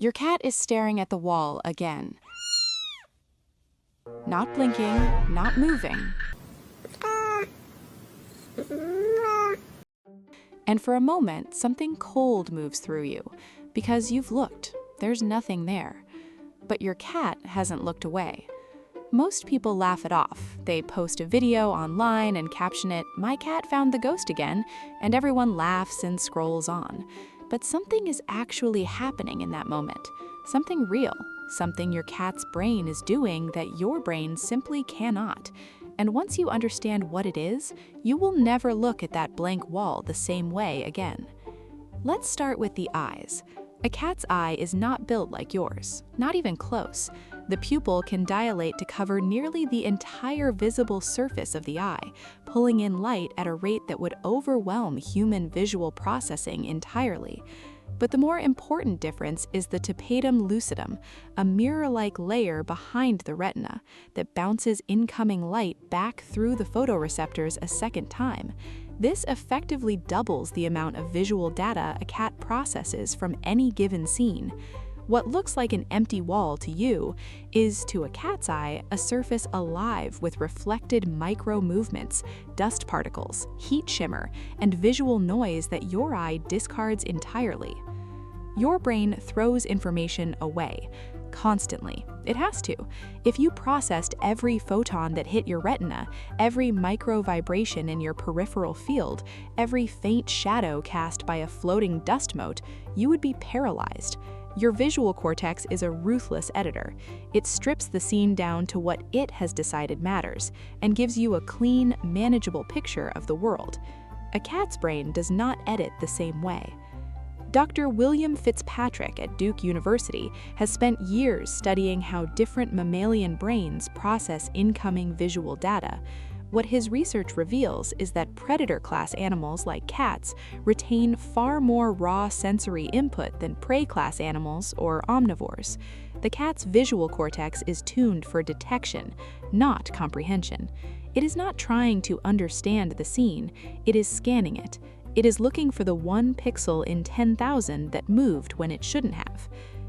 Your cat is staring at the wall again. Not blinking, not moving. And for a moment, something cold moves through you, because you've looked. There's nothing there. But your cat hasn't looked away. Most people laugh it off. They post a video online and caption it, "My cat found the ghost again," and everyone laughs and scrolls on. But something is actually happening in that moment. Something real. Something your cat's brain is doing that your brain simply cannot. And once you understand what it is, you will never look at that blank wall the same way again. Let's start with the eyes. A cat's eye is not built like yours, not even close. The pupil can dilate to cover nearly the entire visible surface of the eye, pulling in light at a rate that would overwhelm human visual processing entirely. But the more important difference is the tapetum lucidum, a mirror-like layer behind the retina that bounces incoming light back through the photoreceptors a second time. This effectively doubles the amount of visual data a cat processes from any given scene. What looks like an empty wall to you is, to a cat's eye, a surface alive with reflected micro-movements, dust particles, heat shimmer, and visual noise that your eye discards entirely. Your brain throws information away, constantly. It has to. If you processed every photon that hit your retina, every micro-vibration in your peripheral field, every faint shadow cast by a floating dust mote, you would be paralyzed. Your visual cortex is a ruthless editor. It strips the scene down to what it has decided matters and gives you a clean, manageable picture of the world. A cat's brain does not edit the same way. Dr. William Fitzpatrick at Duke University has spent years studying how different mammalian brains process incoming visual data. What his research reveals is that predator-class animals like cats retain far more raw sensory input than prey-class animals or omnivores. The cat's visual cortex is tuned for detection, not comprehension. It is not trying to understand the scene, it is scanning it. It is looking for the 1 pixel in 10,000 that moved when it shouldn't have.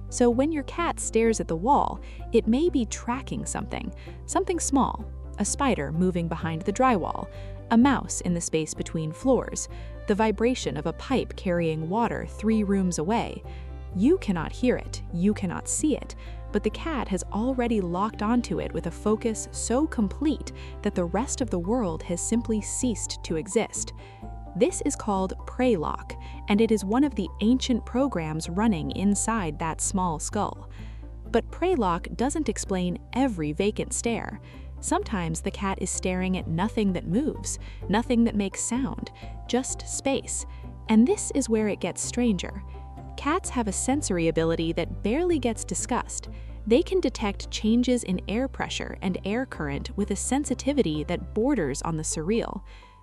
So when your cat stares at the wall, it may be tracking something small. A spider moving behind the drywall, a mouse in the space between floors, the vibration of a pipe carrying water 3 rooms away. You cannot hear it, you cannot see it, but the cat has already locked onto it with a focus so complete that the rest of the world has simply ceased to exist. This is called prey lock, and it is one of the ancient programs running inside that small skull. But prey lock doesn't explain every vacant stare. Sometimes the cat is staring at nothing that moves, nothing that makes sound, just space. And this is where it gets stranger. Cats have a sensory ability that barely gets discussed. They can detect changes in air pressure and air current with a sensitivity that borders on the surreal.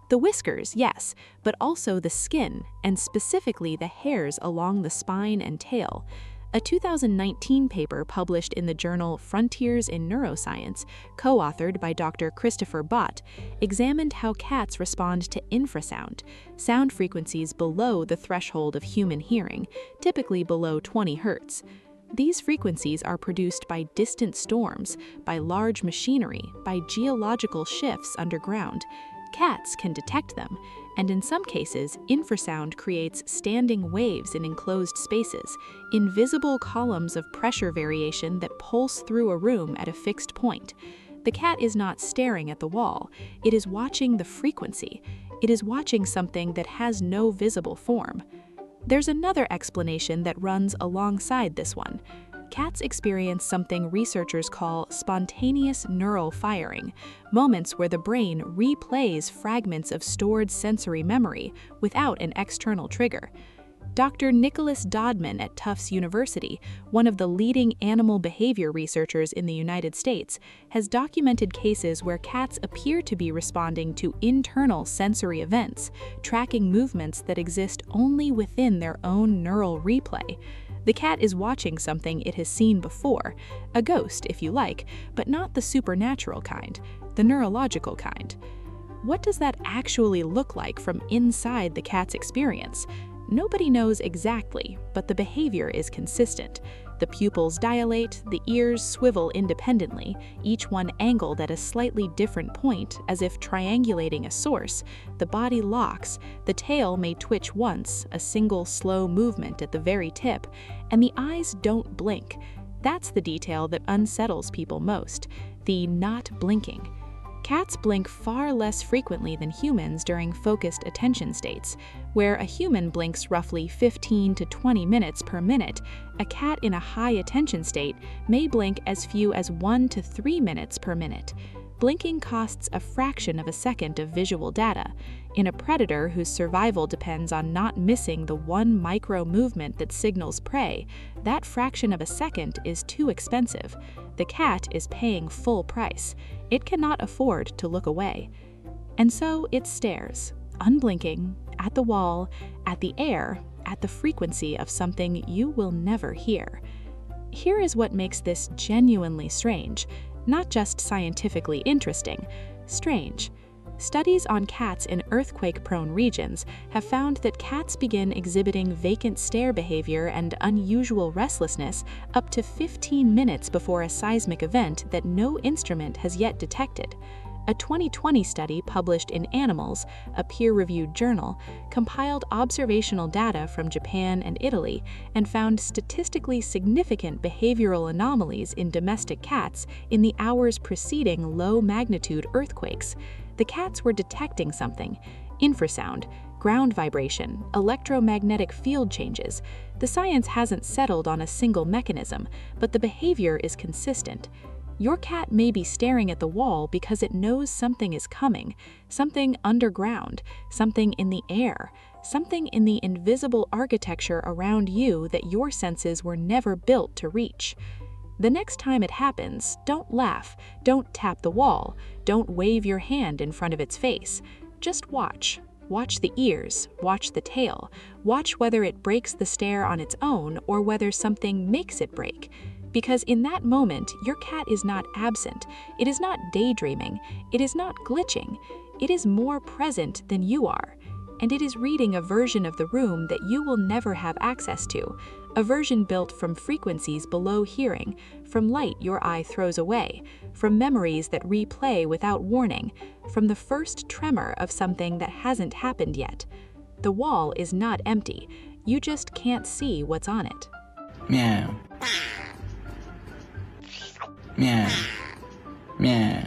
The whiskers, yes, but also the skin, and specifically the hairs along the spine and tail. A 2019 paper published in the journal Frontiers in Neuroscience, co-authored by Dr. Christopher Bott, examined how cats respond to infrasound, sound frequencies below the threshold of human hearing, typically below 20 Hz. These frequencies are produced by distant storms, by large machinery, by geological shifts underground. Cats can detect them, and in some cases, infrasound creates standing waves in enclosed spaces, invisible columns of pressure variation that pulse through a room at a fixed point. The cat is not staring at the wall, it is watching the frequency. It is watching something that has no visible form. There's another explanation that runs alongside this one. Cats experience something researchers call spontaneous neural firing, moments where the brain replays fragments of stored sensory memory without an external trigger. Dr. Nicholas Dodman at Tufts University, one of the leading animal behavior researchers in the United States, has documented cases where cats appear to be responding to internal sensory events, tracking movements that exist only within their own neural replay. The cat is watching something it has seen before, a ghost if you like, but not the supernatural kind, the neurological kind. What does that actually look like from inside the cat's experience? Nobody knows exactly, but the behavior is consistent. The pupils dilate, the ears swivel independently, each one angled at a slightly different point, as if triangulating a source. The body locks, the tail may twitch once, a single slow movement at the very tip, and the eyes don't blink. That's the detail that unsettles people most, the not blinking. Cats blink far less frequently than humans during focused attention states. Where a human blinks roughly 15 to 20 minutes per minute, a cat in a high attention state may blink as few as 1 to 3 minutes per minute. Blinking costs a fraction of a second of visual data. In a predator whose survival depends on not missing the one micro movement that signals prey, that fraction of a second is too expensive. The cat is paying full price. It cannot afford to look away. And so it stares, unblinking, at the wall, at the air, at the frequency of something you will never hear. Here is what makes this genuinely strange. Not just scientifically interesting, strange. Studies on cats in earthquake-prone regions have found that cats begin exhibiting vacant stare behavior and unusual restlessness up to 15 minutes before a seismic event that no instrument has yet detected. A 2020 study published in Animals, a peer-reviewed journal, compiled observational data from Japan and Italy and found statistically significant behavioral anomalies in domestic cats in the hours preceding low-magnitude earthquakes. The cats were detecting something: infrasound, ground vibration, electromagnetic field changes. The science hasn't settled on a single mechanism, but the behavior is consistent. Your cat may be staring at the wall because it knows something is coming, something underground, something in the air, something in the invisible architecture around you that your senses were never built to reach. The next time it happens, don't laugh, don't tap the wall, don't wave your hand in front of its face. Just watch. Watch the ears, watch the tail, watch whether it breaks the stare on its own or whether something makes it break. Because in that moment, your cat is not absent, it is not daydreaming, it is not glitching, it is more present than you are. And it is reading a version of the room that you will never have access to, a version built from frequencies below hearing, from light your eye throws away, from memories that replay without warning, from the first tremor of something that hasn't happened yet. The wall is not empty, you just can't see what's on it. Meow. Meow. Meow.